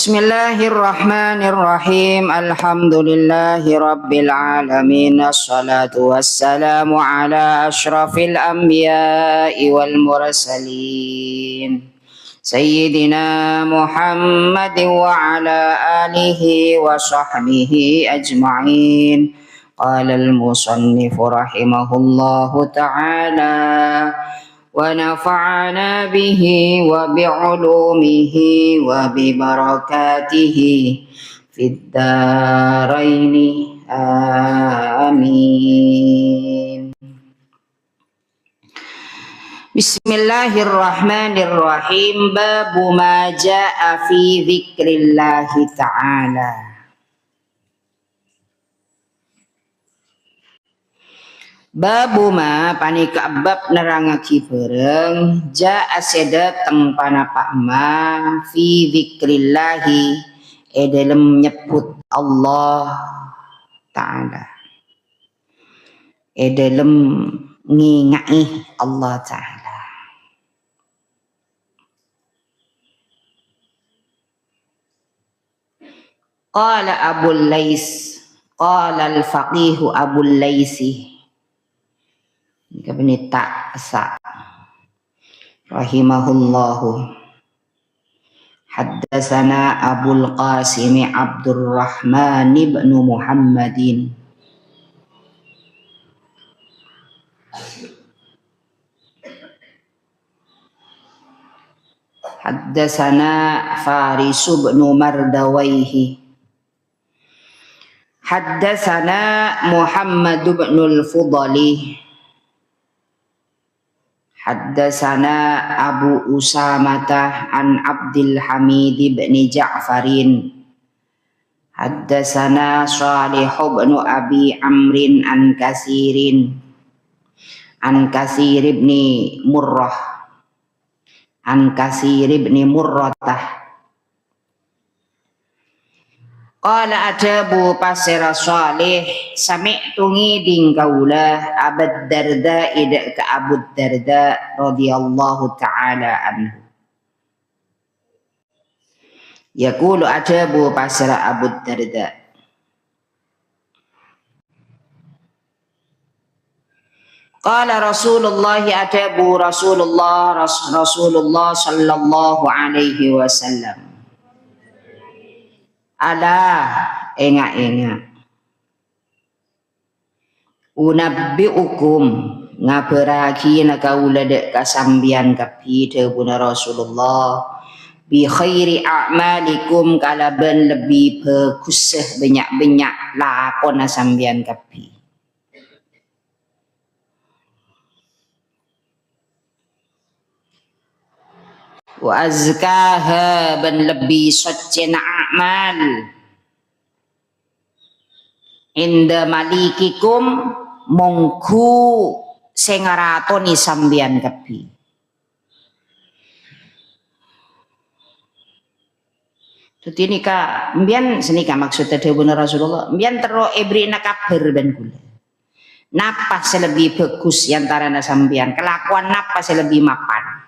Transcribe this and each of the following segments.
Bismillahirrahmanirrahim. Alhamdulillahi rabbil alamin. Assalatu wassalamu ala asyrafil anbiya'i wal mursalin. Sayyidina Muhammad wa ala alihi wa sahbihi ajma'in. Qala al-musannifu rahimahullahu ta'ala ونفعنا به وبعلومه وببركاته في الدارين آمين. Bismillahirrahmanirrahim. Babu ma jaa fi dzikrillahi ta'ala. Babu ma panika bab nerangake bareng jaa sedateng panapak ma fi dzikrillahi dalem nyebut Allah taala dalem ngingai Allah taala. Qala Abul Lais qala al-faqih Abul Laisi Ibni Ta'sa rahimahullahu haddatsana Abul Qasim Abdurrahman ibn Muhammadin haddatsana Faris ibn Mardawaihi haddatsana Muhammad ibn al-Fudali haddatsana Abu Usamah an Abdul Hamid bin Ja'farin haddatsana Shalih bin Abi Amrin an Kasir bin Murrah an Kasir bin Murratah qala adabu pasira Shalih sami'tu ngiding kaulah Abad Darda ida ka Abu Darda radhiyallahu ta'ala anhu yaqulu adabu pasira Abu Darda qala Rasulullah adabu Rasulullah sallallahu alaihi wasallam ala enga unabbiukum ngabaraki nakaula dek kasambian kapi tebuna Rasulullah bi khairi a'malikum kalaban lebih bagus banyak-banyak lakon sambian kapi wa azkaha ban lebih succina a'mal inda malikikum mongku sengaratoni sambian kapi tuti nika mbian senika maksudnya dawuh Rasulullah mbian tero ebrina kabar ben kula napa selebih bagus antara sambian kelakuan napa selebih mapan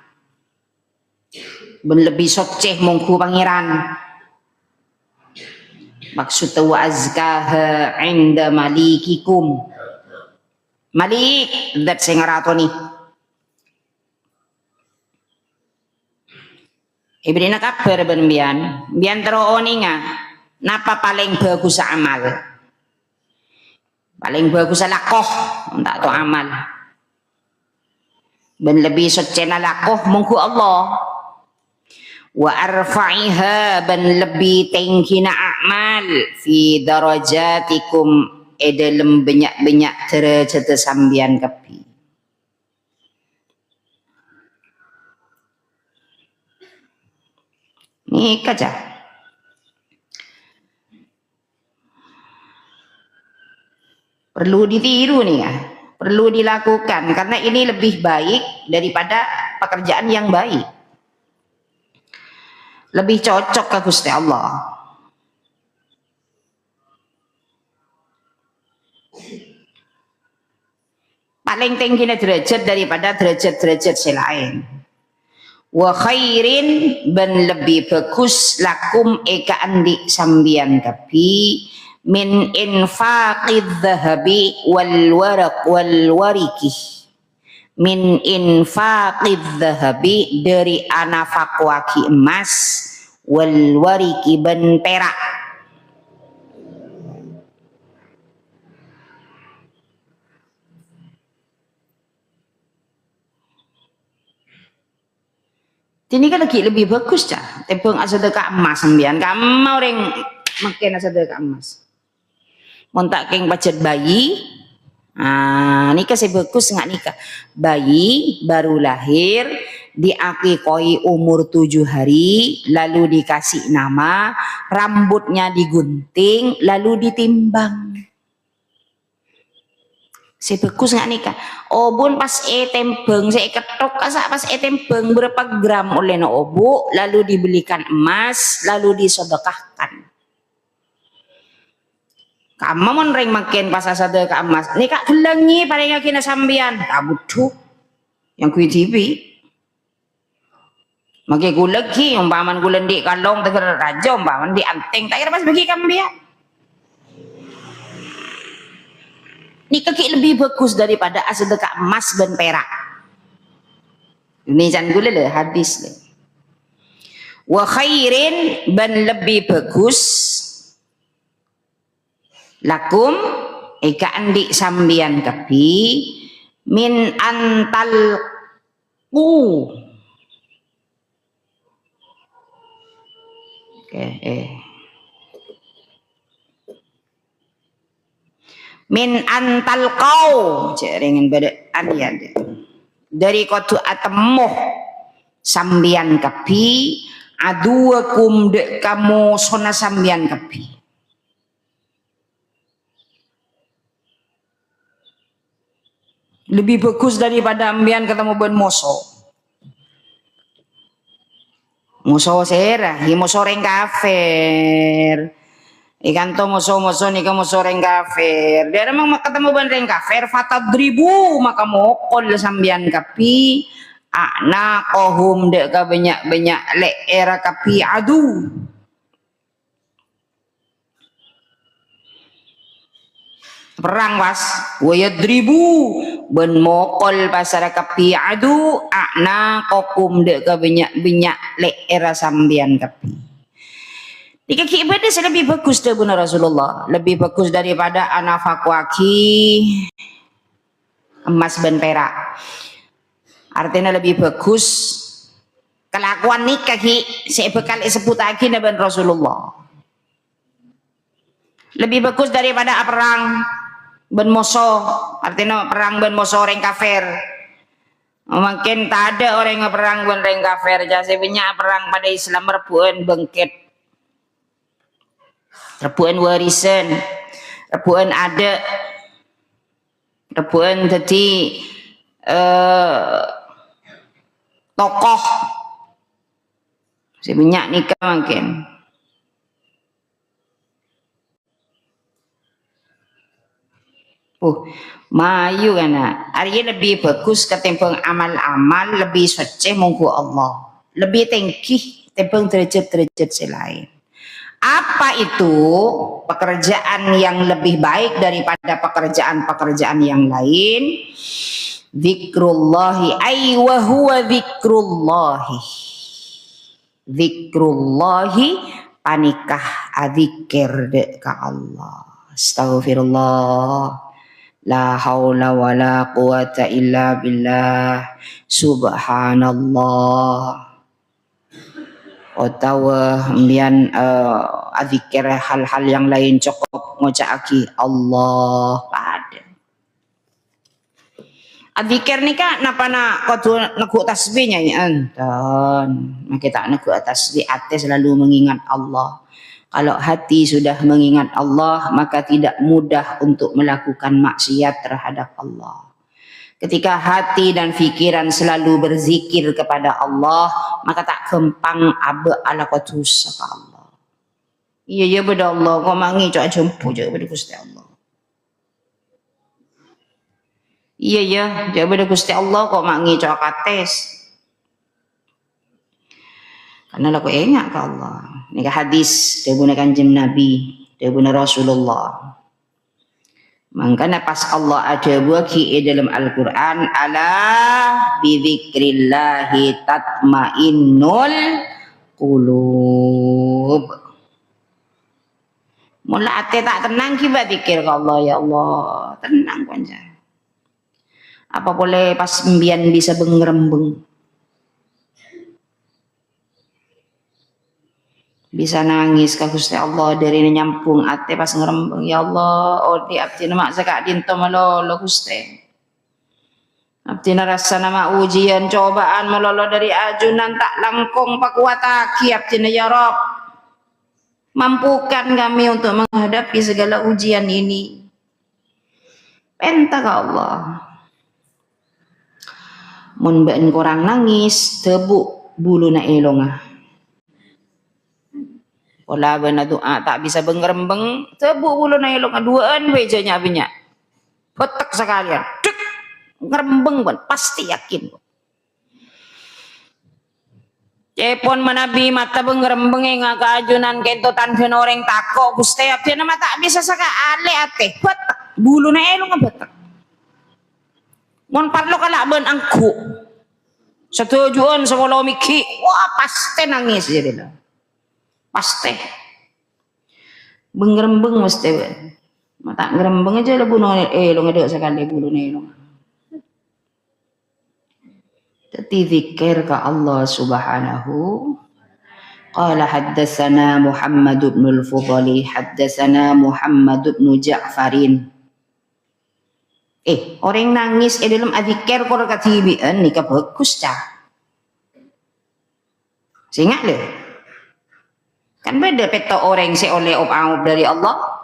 ben lebih soceh mongku pangeran maksud wa azkaha inda malikikum malik dat sing ratoni ibrina kabar ben mbian tero oninga napa paling bagus amal paling bagus lakoh tak to amal ben lebih socena lakoh mongku Allah wa arfa'iha ban lebih tingkina a'mal fi darajatikum edalem banyak-banyak derajat sambian kapi ini kaca perlu ditiru nih ya perlu dilakukan karena ini lebih baik daripada pekerjaan yang baik lebih cocok ke Gusti Allah. Paling tinggi derajat daripada derajat-derajat selain. wa khairin ben lebih bagus lakum eka andi sambian kapi min infaqidz zahabi wal waraq wal wariki min infaqidz zahabi dari anafakwaki emas wal wariki ben perak. Ini kan lagi lebih bagus cah. Tepung sedekah emas sembian. Kamu orang makin sedekah emas. Montak keng pacet bayi. Nikah saya bagus nggak nikah. Bayi baru lahir diakikoi umur 7 hari, lalu dikasih nama, rambutnya digunting, lalu ditimbang. Saya bagus nggak nikah. Obun pas tembeng saya ketok kasak pas tembeng berapa gram oleh no obu, lalu dibelikan emas, lalu disedekahkan. Kamu mon ring makin pas sedekah emas. Nikah gelangi paling kena sambian. Kamu tuh yang kui TV. Makai gulagi umpaman gulen di kalong teger raja umpaman di anting tak kira pas bagi kambian. Ini kaki lebih bagus daripada sedekah emas dan perak. Ini jangan gula le hadis le. Wa khairin ban lebih bagus lakum eka andi sambian kapi min antal min antal kau ceringin beda anian dari kotu atemuh sambian kapi aduakum de kamu sona sambian kapi lebih bagus daripada ambian ketemu ben moso serah moso reng kafir ikan to moso nih kamu soreng kafir. Dia memang ketemu bandeng kafir. Fatadribu maka mokol sambian kapi. Ana kohum dek ka banyak le era kapi adu. Perang was. Wayadribu ben mokol pasar kapi adu. Ana kohum dek ka banyak le era sambian kapi. Jika ibadah lebih bagus daripada Rasulullah, lebih bagus daripada anafakwaki emas dan perak. Artinya lebih bagus kelakuan nikah saya bekal sebut lagi dengan Rasulullah. Lebih bagus daripada perang ben moso, artinya perang ben moso orang kafir. Mungkin tak ada orang yang perang ben orang kafir, jadi banyak perang pada Islam rebuan bengket. Rebuan warisan, rebuan ada, rebuan jadi tokoh, sebanyak nikah mungkin. Mayu kan Arya lebih bagus ketimbang amal-amal lebih suci munggu Allah, lebih tinggi ketimbang derajat-derajat selain. Apa itu pekerjaan yang lebih baik daripada pekerjaan-pekerjaan yang lain? Zikrullahi ay wa huwa zikrullahi. Zikrullahi panikah adzikir ka Allah. Astaghfirullah. La haula wala quwata illa billah. Subhanallah. Otawa ambian adzikir hal-hal yang lain cukup ngocaki Allah pada adzikir ni kan napa nak kau neguk tasbihnya ya anton kita neguk tasbih hati selalu mengingat Allah. Kalau hati sudah mengingat Allah maka tidak mudah untuk melakukan maksiat terhadap Allah. Ketika hati dan pikiran selalu berzikir kepada Allah, maka tak gampang abe ala kotus saka Allah. Iya beda Allah, kau mangi cok jumpu je beda Gusti Allah. Iya beda Gusti Allah, kau mangi cok kates. Karena aku ingat ke Allah. Ini hadis dari Kanjeng Nabi, dari Rasulullah. Makanya pas Allah ada bagi dalam Al-Quran, ala bidzikrillahi tatmainnul qulub. Mula ate tak tenang kiba zikir ke Allah, ya Allah, tenang aja. Apa boleh pas mbian bisa bengrembeng, bisa nangis ka Gusti Allah dari nyampung ate pas ngerembeng, ya Allah, oh di abdi nama zakak dinto malolo Gusti. Abdi rasa nama ujian cobaan melolo dari ajunan tak langkung pakuataki abdi ya Rob. Mampukan kami untuk menghadapi segala ujian ini. Penta ke Allah. Mun ben kurang nangis tebuk bulu na elonga. Ola bana doa tak bisa bengrembeng tebuk bulu na elonga duaan wejanya abinya. Petek sekalian. Dek ngerembeng pun pasti yakin. Cepon manabi mata bengrembeng nga kaajunan kento tanhen orang tako Gusti abdi nama tak bisa saka ale ate betek bulu na elong betek mon parlo kala ben angku setujuan semolo miki wah pasti nangis jadi lah pasti bengrembeng mesti ben mata ngerembeng aja lah bulu na elong ada sekali bulu na elong. Jadi zikir ke Allah subhanahu. Qala haddatsana Muhammad ibn al-Fudali haddatsana Muhammad ibn Ja'farin. Orang nangis dalam zikir kor katibian ni ka bagus cah. Singat le. Kan beda peta orang si oleh op dari Allah.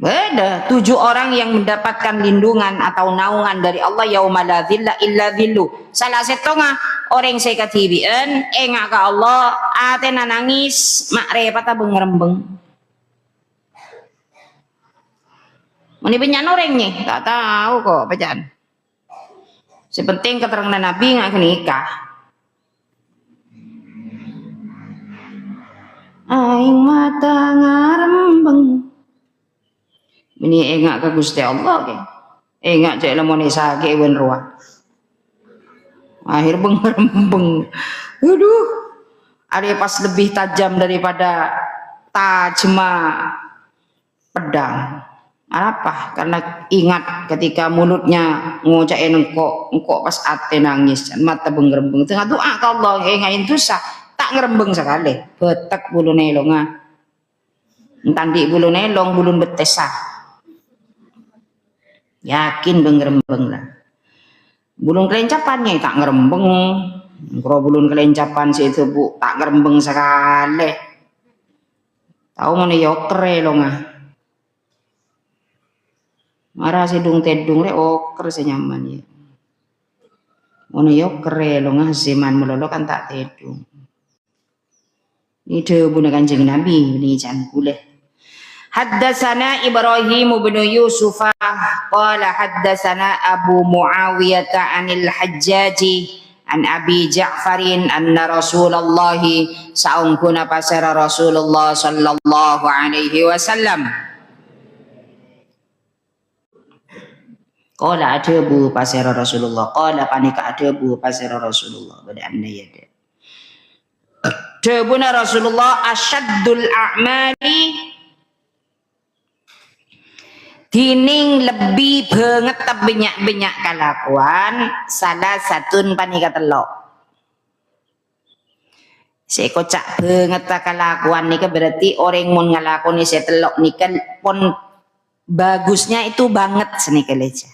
Beda 7 orang yang mendapatkan lindungan atau naungan dari Allah yauma la dzilla illa dzillu. Salah setengah orang saya katibian engak ke Allah atena nangis mak repata bengrembeng. Muni benyan orang nih tak tahu kok bacaan. Sepenting keterangan Nabi ngak nikah. Aing mata ngarembeng. Ini engak ke Gusti Allah ke. Engak cek lemone sake wen ruah. Akhir bengrembeng. Aduh. Ada pas lebih tajam daripada tajma pedang. Apa? Karena ingat ketika mulutnya ngucain engkok pas ate nangis mata bengrembeng. Tengah doa ke Allah engain dosa tak ngerembeng sekali. Betek bulu nelonga. Tandi bulu nelong bulun betesa. Yakin bengrembeng lah. Bulun kelencapannya tak ngerembeng. Kalau bulun kelencapan si itu bu tak ngerembeng sekali. Tahu mana yoker lo ngah. Marah si dung tedung le oker senyaman ya. Mana yoker lo ngah seman melolo kan tak tedung. Ini debu Kanjeng Nabi ini jangan boleh. Haddatsana Ibrahim bin Yusuf qala haddatsana Abu Muawiyah 'anil Hajjaj an Abi Ja'farin anna Rasulullah saungkuna pasara Rasulullah sallallahu alaihi wasallam qala adabu pasara Rasulullah qala panika adabu pasara Rasulullah pada anda ya de debuna Rasulullah asyaddul a'mali dining lebih banget banyak kelakuan salah satun panika telok. Saya kocak banget kelakuan nika berarti orang mun ngalakoni saya telok nika pon bagusnya itu banget senika leja.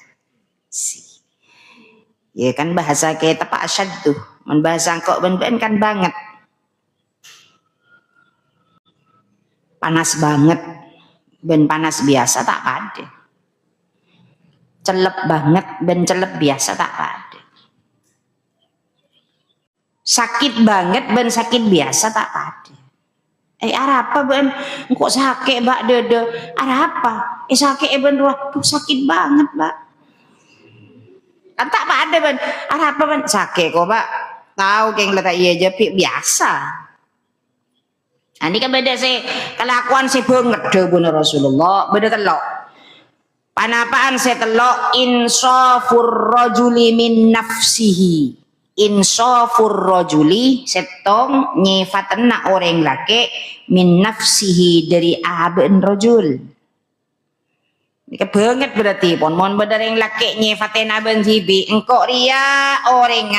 Ya kan bahasa kita pak asyad tuh, mun bahasa kok ben kan banget. Panas banget. Ben panas biasa tak ada. Celep banget ben celep biasa tak ada. Sakit banget ben sakit biasa tak ada. Arah apa ben kok sakit bak dede? Arah apa? Sakit ben ruah sakit banget bak. Kan tak ada ben. Arah apa ben sakit kok bak? tahu keng letak iya jepi biasa. Ini kan beda sih kelakuan sih banget debuna Rasulullah beda telok. Panapaan saya telok insafur rajuli min nafsihi. Insafur rajuli setong nyifatna orang laki min nafsihi dari aben rajul. Ini banget berarti pon mon bener yang laki nyifatin aben sibi engkau ria orang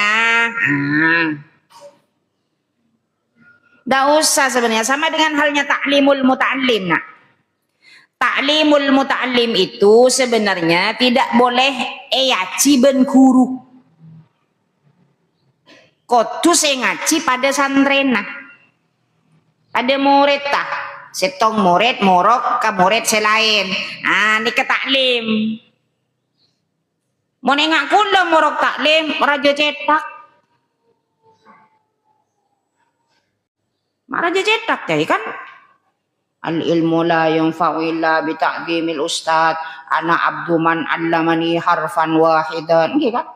Dah usah sebenarnya sama dengan halnya ta'limul muta'allim nak. Ta'limul muta'allim itu sebenarnya tidak boleh eyaci ben guru. Kotu saya ngaji pada santrena. Ada murid tak? Setong murid morok ke murid selain. Ini ke taklim. Mau nengak kula morok taklim raja cetak. Raja cetak jadi kan al ilmu la yunfa'u illa bi ta'zimil ustad ana abdu man 'allamani harfan wahidan nggih kan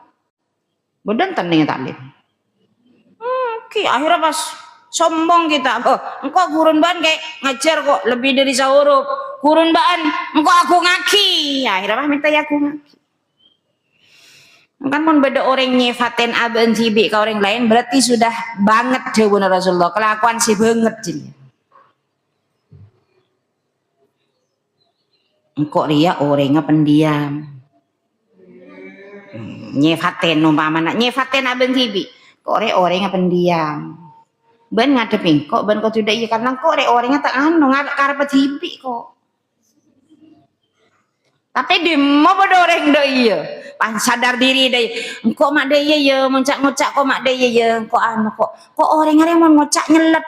bedan tanding taklim akhirnya pas sombong kita engkau gurun ban kayak ngajar kok lebih dari sahuruf gurun ban engkau aku ngaki akhirnya pas minta ya aku ngaki kan pun beda orang nyifatin aben sibi ke orang lain berarti sudah banget jawabnya Rasulullah kelakuan si banget jadi engkau ria orangnya pendiam nyifatin umpamanya nyifatin aben sibi kok orangnya pendiam ben ngadepin kok ben kok tidak iya karena kok orangnya tak anu karepet sibi kok tapi di mau pada orang dah iya sadar diri deh kok mak deh ya ngucak kok mak deh ya kok anu kok orang mau ngucak nyelet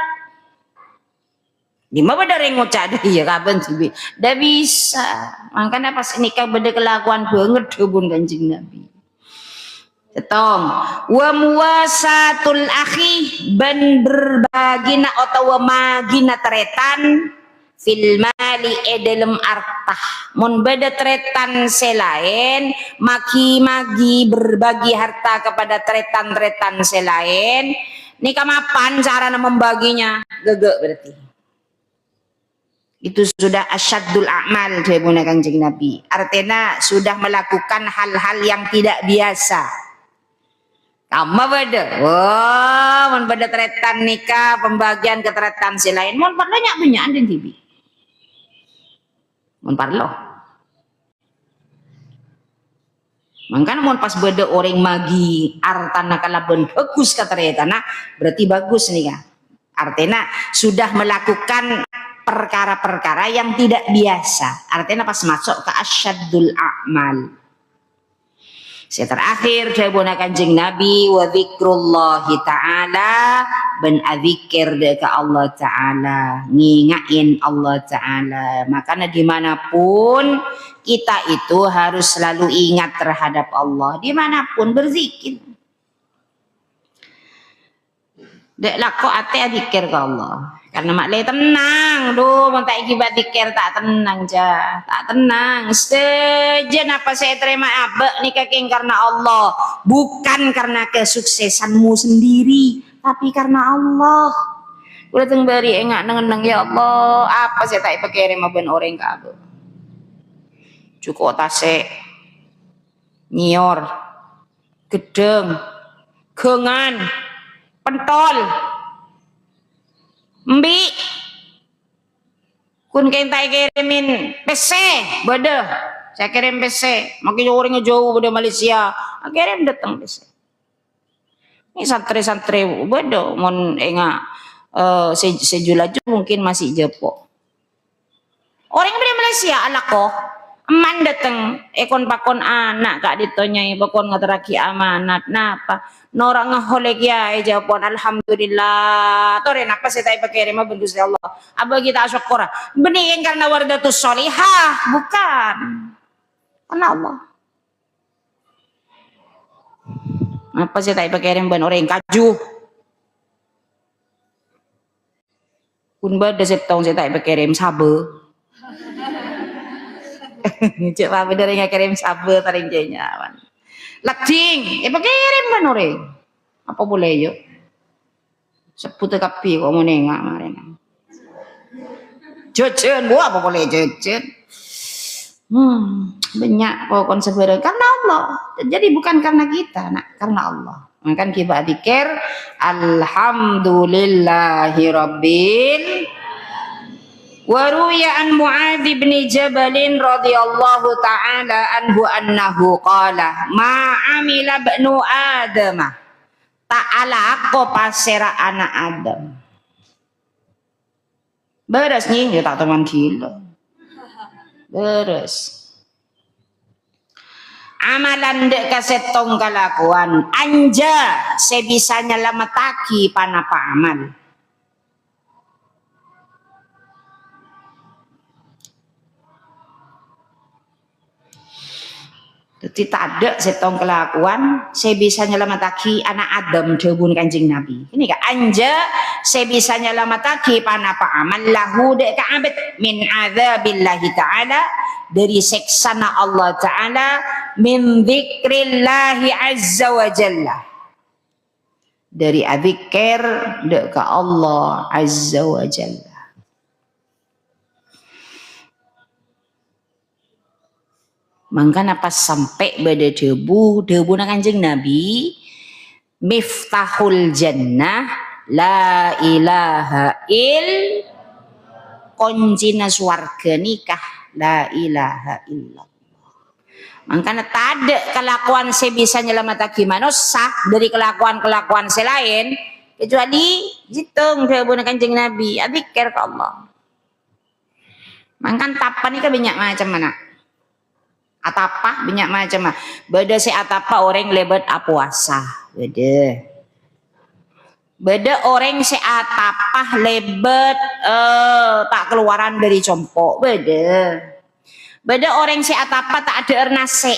di mana pada orang ngucak deh ya kapan sih dah bisa makanya pas nikah beda kelakuan banget hubun Kanjeng Nabi tetong wa muwasatul akhi ban berbagina atau magina teretan fil mali dalam artah mun beda tretan selain maki-magi berbagi harta kepada tretan-tretan selain nikah mapan cara membaginya gege berarti itu sudah asyadul a'mal jabuna Kanjeng Nabi artinya sudah melakukan hal-hal yang tidak biasa sama beda mun beda tretan nikah pembagian ke tretan selain mun banyak andin tibi mun parlo mangkana mun pas beda orang magi artana kalaben bagus kateretana berarti bagus nih kan artinya sudah melakukan perkara-perkara yang tidak biasa artinya pas masuk ke asyadul a'mal saya terakhir jabuna Kanjeng Nabi wa dzikrullahi ta'ala ben adzikir ke Allah ta'ala ngingain Allah ta'ala makanya dimanapun kita itu harus selalu ingat terhadap Allah dimanapun berzikir dek lako ate adzikir ke Allah karena maklai tenang duh mau tak ikibat dikir tak tenang tak tenang sejen apa saya terima abek nikah karena Allah bukan karena kesuksesanmu sendiri tapi karena Allah udah tengbari enggak neng ya Allah apa saya tak pakai remaben orang kabe cukup tase nyior gedeng gengan pentol Mbi kun kentai kirimin PC bodoh saya kirim PC makin orangnya jauh bodoh Malaysia kirim datang PC ini santri-santri bodoh mon enggak sejulaju mungkin masih jepo orang dari Malaysia ala kok eman datang ekon pakon anak kak ditonyai pakon ngateraki amanat napa Nora ngaholek ya jawabon alhamdulillah tore napa saya tai pakai rema bentus Allah abah kita syukur benih karena wardatus solihah bukan karena Allah apa saya tai pakai rema ben orang kaju kun bada setong saya tai pakai rem sabe coba bener yang kirim sabe taring jenya lading pakai rem ben orang Apa boleh yuk? Sebut kapi kok mau nengak kemarin. Jajan, gua apa boleh jajan? Banyak kok konseberan karena Allah. Jadi bukan karena kita, nak, karena Allah. Maka kita zikir alhamdulillahi rabbil wa ruya an Muadz bin Jabal radhiyallahu taala anhu annahu qala ma amila ibnu adam ta'ala ko pasera anak Adam. Beres nih, ya tak teman gila. Beres. Amalan dek kasetong kelakuan anja sebisanya lama taki panapa amal. Jadi tak ada setong kelakuan sebisanya lama taki anak Adam debun Kanjeng Nabi. Ini kan anja sebisanya lama taki panapa amal lahu dek ka'abad min adzabillahi ta'ala dari seksana Allah ta'ala min dzikrillahi azza wa jalla dari adzikir dek ka Allah azza wa jalla. Maka napa sampai pada debu na Kanjeng Nabi miftahul jannah la ilaha il kuncina swarga nikah la ilaha illallah. Makanya tak ada kelakuan sebisa nyelamatkan manusia dari kelakuan-kelakuan selain kecuali jitung debu na Kanjeng Nabi adzikir ke Allah. Makanya tapan ini banyak macam mana. Atapa banyak macam beda si atapa orang lebat puasa beda orang si atapa lebat tak keluaran dari compok beda orang si atapa tak ada nasi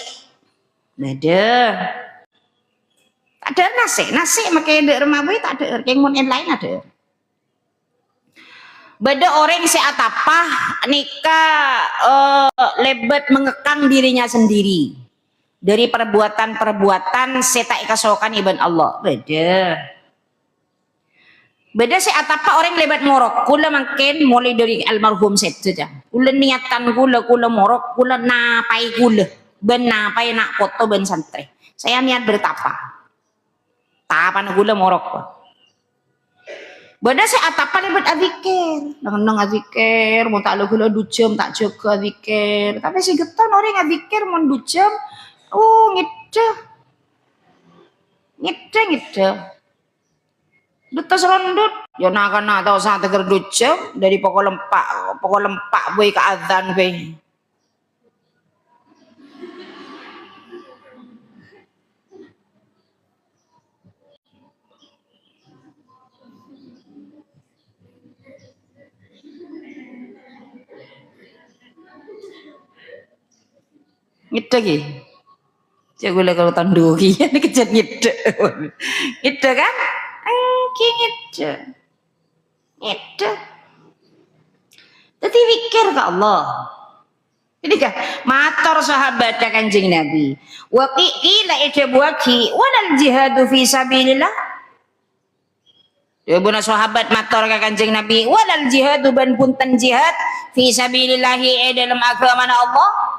beda tak ada nasi makanya ada rumah boy tak ada yang lain ada. Beda orang si atapah nikah lebat mengekang dirinya sendiri dari perbuatan-perbuatan setak kasokan iban Allah. Beda si atapah orang lebat morok. Kula makin mulai dari almarhum saja. Kula niatan kula morok, kula napai kula, ben napai nak foto ben santri. Saya niat bertapa. Tapan kula morok. Bada si atapa lebat adzikir, nang adzikir, mau tak gula ducem tak jaga adzikir. Tapi si geton orang adzikir mau ducem, ngide. Dutas rondut, ya nak tahu saat teger ducem dari pokok lempak boy ke adzan boy. Ngide ki. Cek kalau tandu ki ini kejar ngide. Ngide kan? Ki ngide. Jadi pikir ke Allah. Ini kan matur sahabat Kanjeng Nabi. Wa qila ijabwaki walal jihadu fi sabilillah. Ya buna sahabat matur ka Kanjeng Nabi walal jihadu ban punten jihad fi sabilillah dalam agama Allah.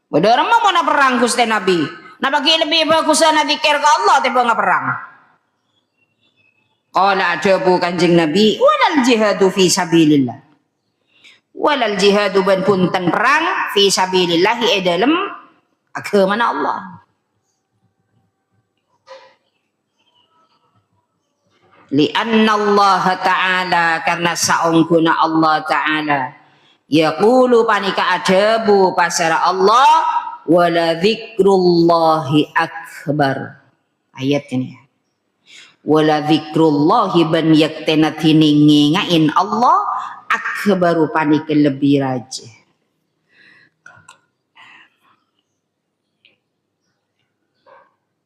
Beda orang mau nak perang Gusti Nabi. Nah bagi lebih bagus na zikir ke Allah tiba nggak perang. Qala ajabu Kanjeng Nabi walal jihadu fi sabilillah. Walal jihadu ban punten perang fi sabilillah dalam agama Allah. Lianna Allah Ta'ala karena saungguna Allah Ta'ala yaqulu panika adabu pasara Allah wala dzikrullahi akbar. Ayat ini ya. Wala dzikrullahi ban yaktena tiningingain Allah akbaru panika lebih raja.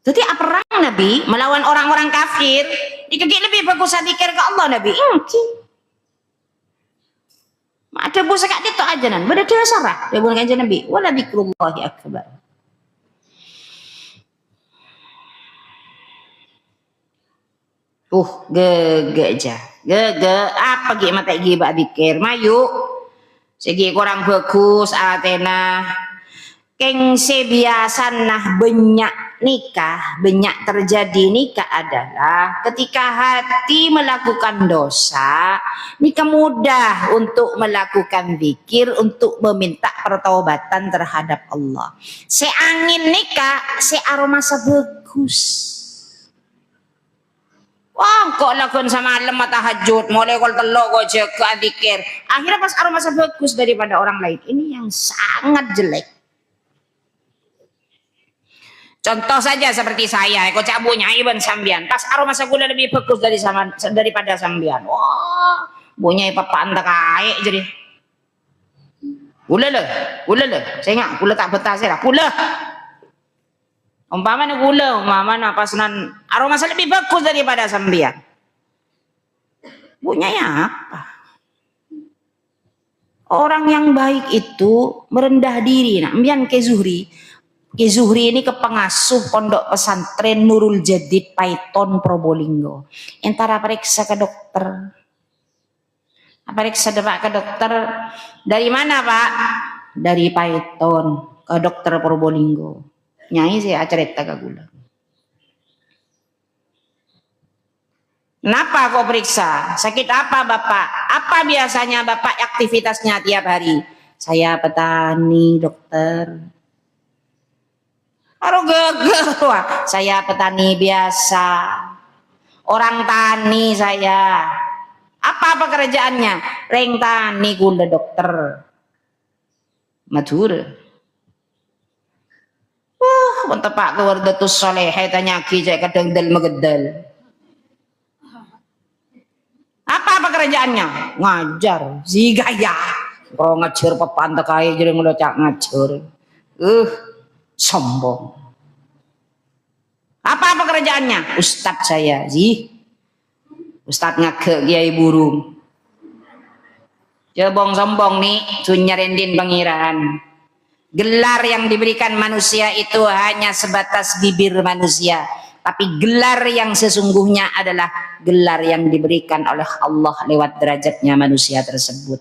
Jadi perang Nabi melawan orang-orang kafir dikegik lebih bagus zikir ke Allah Nabi. Ada busa kak itu aja nan, beda dia sarah, dia bukan Kanjeng Nabi. Wala dzikrullahi akbar. Gege aja. Gege apa gi mata gi bak dikir. Mayu. Segi kurang bagus Athena. Keng biasa nah banyak nikah, banyak terjadi nikah adalah ketika hati melakukan dosa, nikah mudah untuk melakukan zikir, untuk meminta pertaubatan terhadap Allah. Angin nikah, aroma bagus. Wah, kok lakukan sama malam tahajud, mulai kol telok kok jaga zikir. Akhirnya pas aroma bagus daripada orang lain. Ini yang sangat jelek. Contoh saja seperti saya, kocak bunya Iban sambian. Pas aroma segula lebih bagus daripada sambian. Wah, bunya papa anda kaya jadi. Gula le. Saya ingat gula tak betah saya. Gula. Umpamanya gula, umpamanya pasunan aroma lebih bagus daripada sambian. Bunya ya apa? Orang yang baik itu merendah diri. Nah, ambian ke Zuhri. Ki Zuhri ini ke pengasuh pondok pesantren Nurul Jadid Paiton Probolinggo. Entara periksa ke dokter. Periksa ke dokter. Dari mana Pak? Dari Paiton ke dokter Probolinggo. Nyai saya cerita ke gula. Kenapa kok periksa? Sakit apa Bapak? Apa biasanya Bapak aktivitasnya tiap hari? Saya petani dokter. Saya petani biasa, orang tani saya. Apa pekerjaannya? Reng tani gula dokter. Matur. Pak kewardatus soleh, tanya kijai kadang del megedel. Apa pekerjaannya? Ngajar, si gaya. Kalau ngajar pepanta kaya jadi ngelocak ngajar. Sombong. Apa pekerjaannya? Ustadz saya, Ustadz ngake kiai burung. Jebong sombong nih, sunyarendin pengiraan. Gelar yang diberikan manusia itu hanya sebatas bibir manusia. Tapi gelar yang sesungguhnya adalah gelar yang diberikan oleh Allah lewat derajatnya manusia tersebut.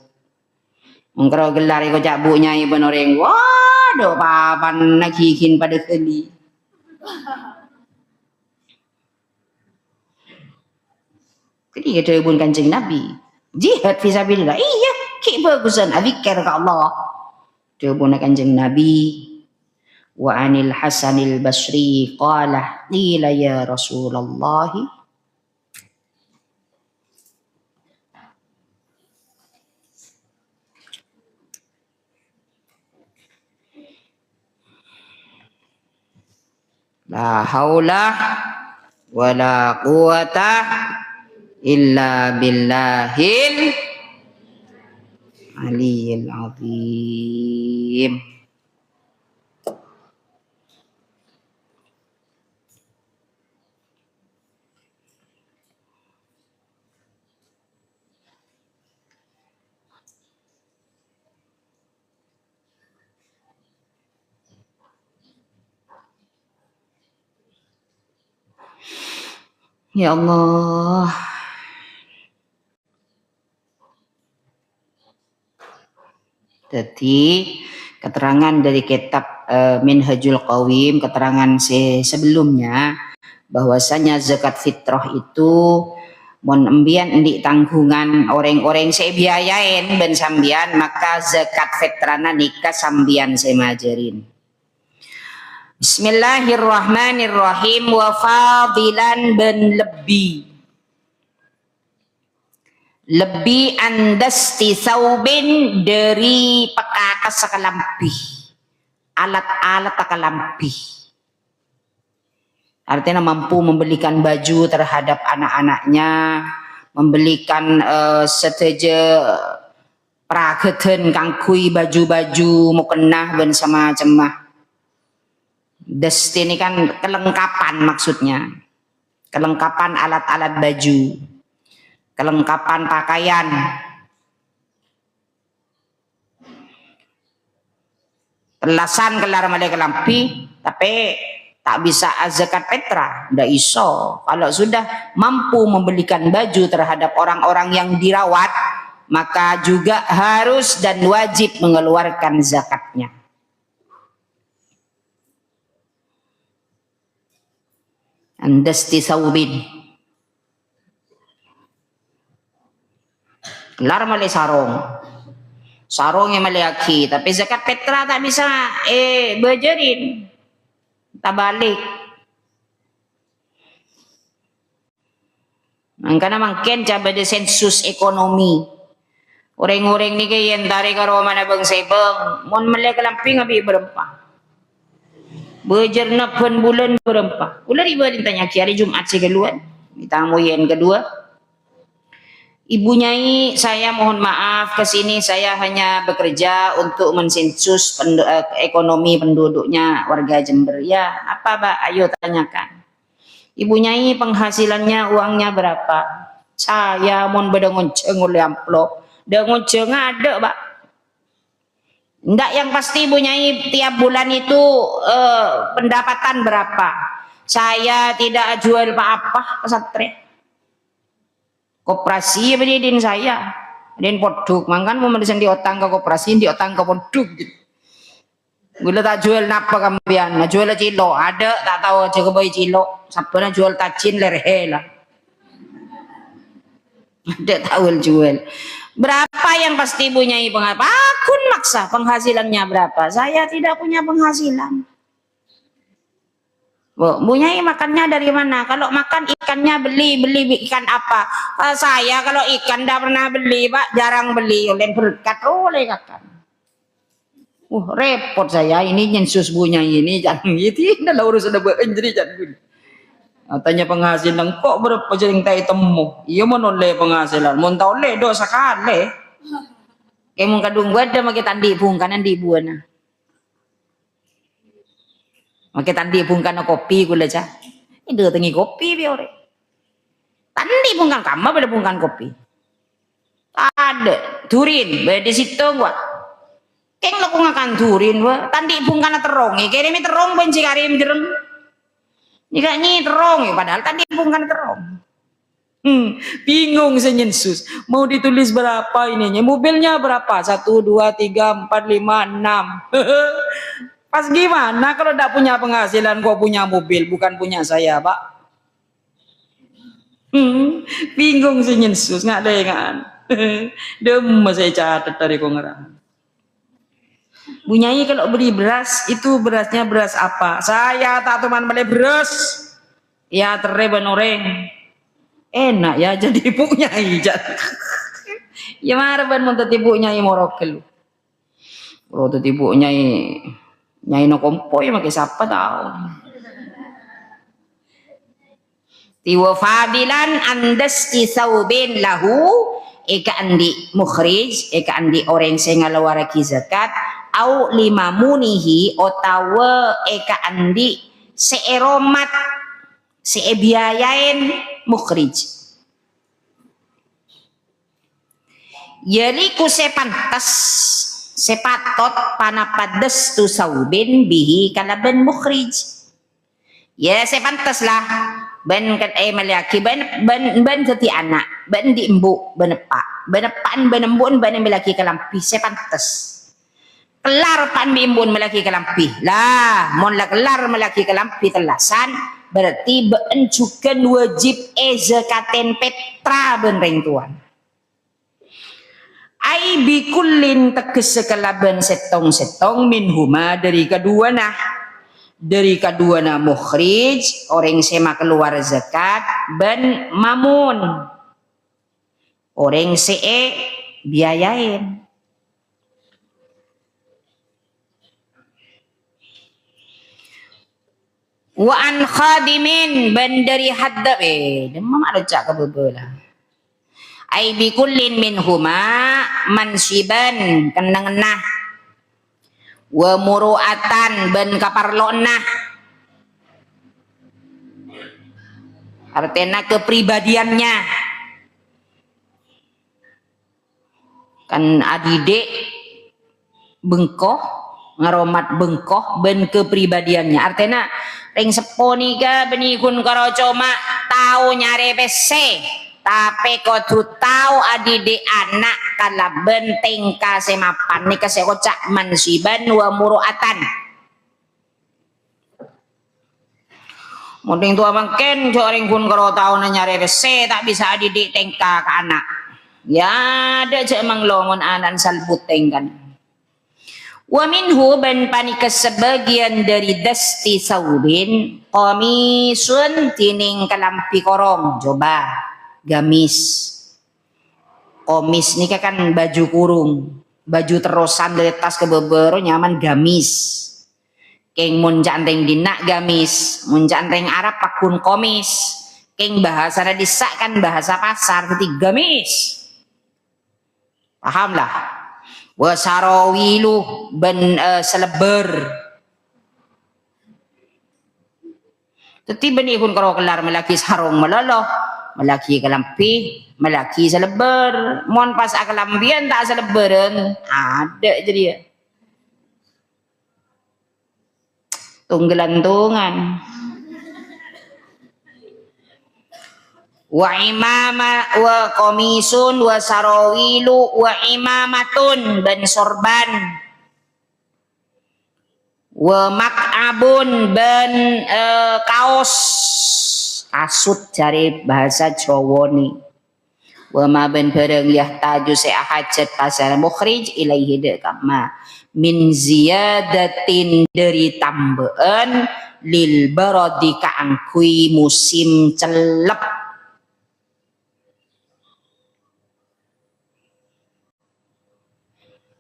Engkau gelar itu jabunya ibu noreng. Waduh, papan nagihin pada keli. Jadi ada ibu Kanjeng Nabi. Jihad fisabilillah. Iya, ki bagusan azikir ke Allah. Dia ibu Kanjeng Nabi. Wa anil Hasanil Basri qala qila ya Rasulullah. La haula wa la quwata illa billahil aliyil azim. Ya Allah. Jadi keterangan dari kitab Minhajul Qawim, keterangan sebelumnya bahwasanya zakat fitrah itu mon embian di tanggungan orang-orang saya biayain ben sambian, maka zakat fitrana nikah sambian saya majerin. Bismillahirrahmanirrahim. Wa fadilan ben lebih andasti saubin dari pekakas sakalampi, alat-alat sakalampi. Artinya mampu membelikan baju terhadap anak-anaknya, membelikan seteja prageten kangkui baju-baju mukenah dan semacam. Desti ini kan kelengkapan maksudnya, kelengkapan alat-alat baju, kelengkapan pakaian. Telasan kelar malai kelampi, tapi tak bisa zakat fitrah, ndak iso. Kalau sudah mampu membelikan baju terhadap orang-orang yang dirawat, maka juga harus dan wajib mengeluarkan zakatnya. Andasti saubin, kelar mali sarongnya maliaki, tapi zakat fitrah tak bisa bejerin, tak balik. Karena mungkin coba de sensus ekonomi. Orang-orang ni kaya yang tarik karo mana bang sebang, mon malay kalamping abi berempah. Bejerna pen bulan berempah. Ular ibu ditanya hari Jumat sekeluan, kita mau yang kedua. Ibu Nyai, saya mohon maaf ke sini saya hanya bekerja untuk mensensus ekonomi penduduknya warga Jember. Ya, apa Pak? Ayo tanyakan. Ibu Nyai penghasilannya uangnya berapa? Saya mohon bedengonceng oleh amplop. Dengonceng ada Pak. Enggak, yang pasti Ibu Nyai tiap bulan itu pendapatan berapa? Saya tidak jual apa-apa pesantren. Koperasi berdin saya. Den poduk, mangkan mau mendesain di otang ke koperasi, di otang ke poduk gitu. Gula tak jual napa kambian, nah jual cilo, ada tak tahu aja ke bayi cilo, sabana jual tacin lerhe lah. Ada tahu jual. Berapa yang pasti punya penghasilan? Akun maksa penghasilannya berapa? Saya tidak punya penghasilan. Bu Nyai makannya dari mana? Kalau makan ikannya beli ikan apa? Saya kalau ikan tidak pernah beli Pak, jarang beli. Oleh berkat oleh kakak. Repot saya ini nyensus Bu Nyai ini jangan gitu. Dah urus ada jadi jangan. Tanya penghasilan kok berapa jering tak temu? Iya mau oleh penghasilan, mau tahu oleh dosa kali. Kayak mau kadung gua ada makai tandi bungkanan di buana. Makai tandi bungkan kopi gula aja. Ini dia tengi kopi biore. Tandi bungkan kamu pada bungkan kopi. Ada turin, di situ gua. Keng lo ngakan turin gua. Tandi bungkan terong, kira ini terong benci karim jereng. Jika ini terong, padahal tadi bungkan terong. Bingung senyensus. Mau ditulis berapa ininya? Mobilnya berapa? 1, 2, 3, 4, 5, 6. Pas gimana kalau tidak punya penghasilan kok punya mobil, bukan punya saya, Pak? Bingung senyensus, nggak ada yang dem saya catat dari kongeran. Bu Nyai kalau beli beras itu berasnya beras apa? Saya tak teman beli beras. Ya tereben orang. Enak ya jadi Bu Nyai. Ya marban mun tadi Bu Nyai morokel. Kalau tadi Bu Nyai no kompo ya makai siapa tahu. Tiwa fadilan andas isaubin lahu eka andi mukhrij eka andi orang sing ngalawaraki zakat au lima munihi otawa eka andi seeromat seebiayain mukhrij yali ku sepantas sepatot panapades tu saubin bihi kalaban mukhrij ya sepantas lah ban kat malaki ban seti anak ban di embu benepak benepaan benembun ban melaki kalampi sepantas kelar pan bimbun melaki kalampi lah mon la kelar melaki kalampi telasan berarti beencukan wajib zakaten petra benreng tuan ai bikullin teges sekalaban setong min huma dari kedua mukhrij orang sema keluar zakat ben mamun orang biayain wa an khadimin ben dari haddab demam ada cak kebebela ai bi kullin minhuma mansiban kenang-kenah wa muruatan ben kaparlona artinya kepribadiannya kan adide bengkoh ngaromat bengkoh ben kepribadiannya artinya ring sepo nika benikun karo coma tau nyare pese tapi kudu tau adidik anak kala benteng kasemapan nika sekocak mansiban wa muruatan. Mending tua mungkin joring kun karo tau nyare pese tak bisa adidik tengka ke anak. Ya ada je emang longon anan salbut tengkan. Wa minhu ban panika sebagian dari dasti saubin qamisun tining kalampi korong coba gamis. Komis ini kan baju kurung, baju terusan dari tas ke bebero nyaman gamis. Keng mun janteng dinak gamis, mun janteng Arab pakun komis. Keng bahasa disak kan bahasa pasar ketiga gamis. Paham lah. Wasarawilu ben seleber. Teti benihun karo kelar melaki sarung meloloh, melaki kelampi, melaki seleber. Mon pas akalambian tak seleberen, ada jadi ya. Tunggelantungan. Wa imama wa komisun wa sarawilu wa imamatun ben sorban wa mak'abun ben kaos kasut cari bahasa Jawa ni wa ma ben bareng yahtaju hajat pasal mukhrij ilaihi dekama min ziyadatin dari tambahan lil baradi kaangkui musim celep.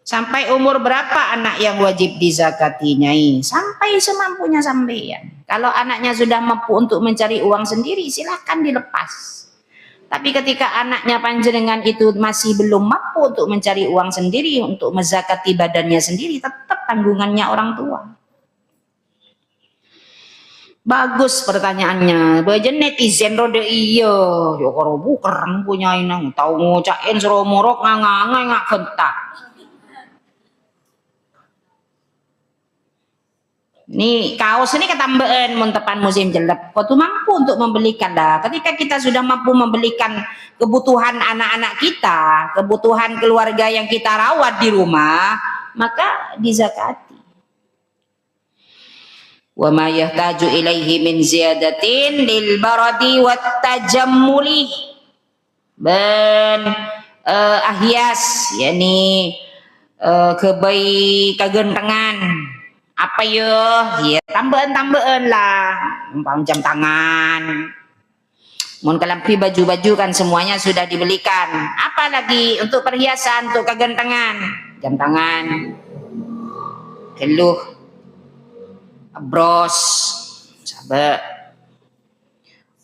Sampai umur berapa anak yang wajib dizakatinya? Sampai semampunya sampean. Kalau anaknya sudah mampu untuk mencari uang sendiri, silahkan dilepas. Tapi ketika anaknya panjenengan itu masih belum mampu untuk mencari uang sendiri, untuk menzakati badannya sendiri, tetap tanggungannya orang tua. Bagus pertanyaannya. Bajen netizen rode iya. Ya karo buker punya inang. Tahu ngucain suruh morok ngangangai ngak kentak. Nih kaos ini ketambahan muntepan musim jelek. Kau tuh mampu untuk membelikan dah. Ketika kita sudah mampu membelikan kebutuhan anak-anak kita, kebutuhan keluarga yang kita rawat di rumah, maka dizakati. Wa ma yahtaju ilaihi min ziyadatin lil baradi wat tajammuli. Ben ahias yakni kebaik kegentengan. Apa ya tambahan lah umpam jam tangan mun kelampi baju-baju kan semuanya sudah dibelikan apalagi untuk perhiasan untuk kegantengan jam tangan geluh bros sahabat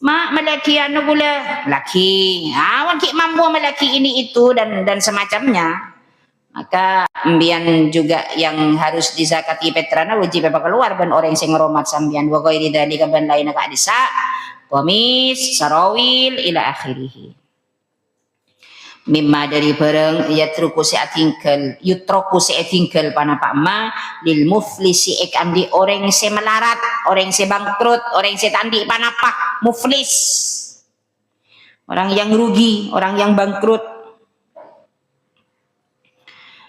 mak melaki anu gula laki awan ki mampu melaki ini itu dan semacamnya maka ambian juga yang harus dizakati petrana wajib apa keluar ban orang sing ngoromat sambian wa ghairi dalika ban lain ka disa komis sarawil ila akhirih mimma dari barang yatruku seatingkel panapak ma lil muflisi ek andi orang se melarat orang se bangkrut orang se tandi panapak muflis orang yang rugi orang yang bangkrut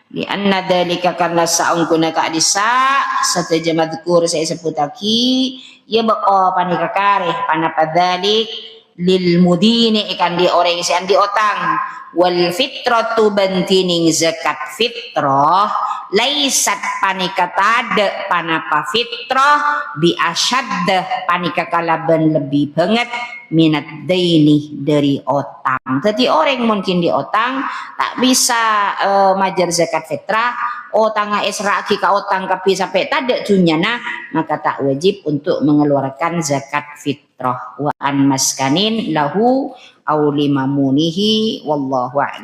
li anna dalika karena saung kuna ka disa sataja madkur saya sebutaki ya baqa panika kareh panapadalik lil mudini ikan di orang yang di otang wal fitratu bantining zakat fitrah laisat panika tada panapa fitrah bi asyaddah panika kalaban lebih banget minat daini dari otang. Jadi orang mungkin di otang tak bisa majar zakat fitrah, otang esra ki ka otang kapi sampai tada dunyana maka tak wajib untuk mengeluarkan zakat fitrah wa an maskanin lahu au limamunihi wallahu a'lam.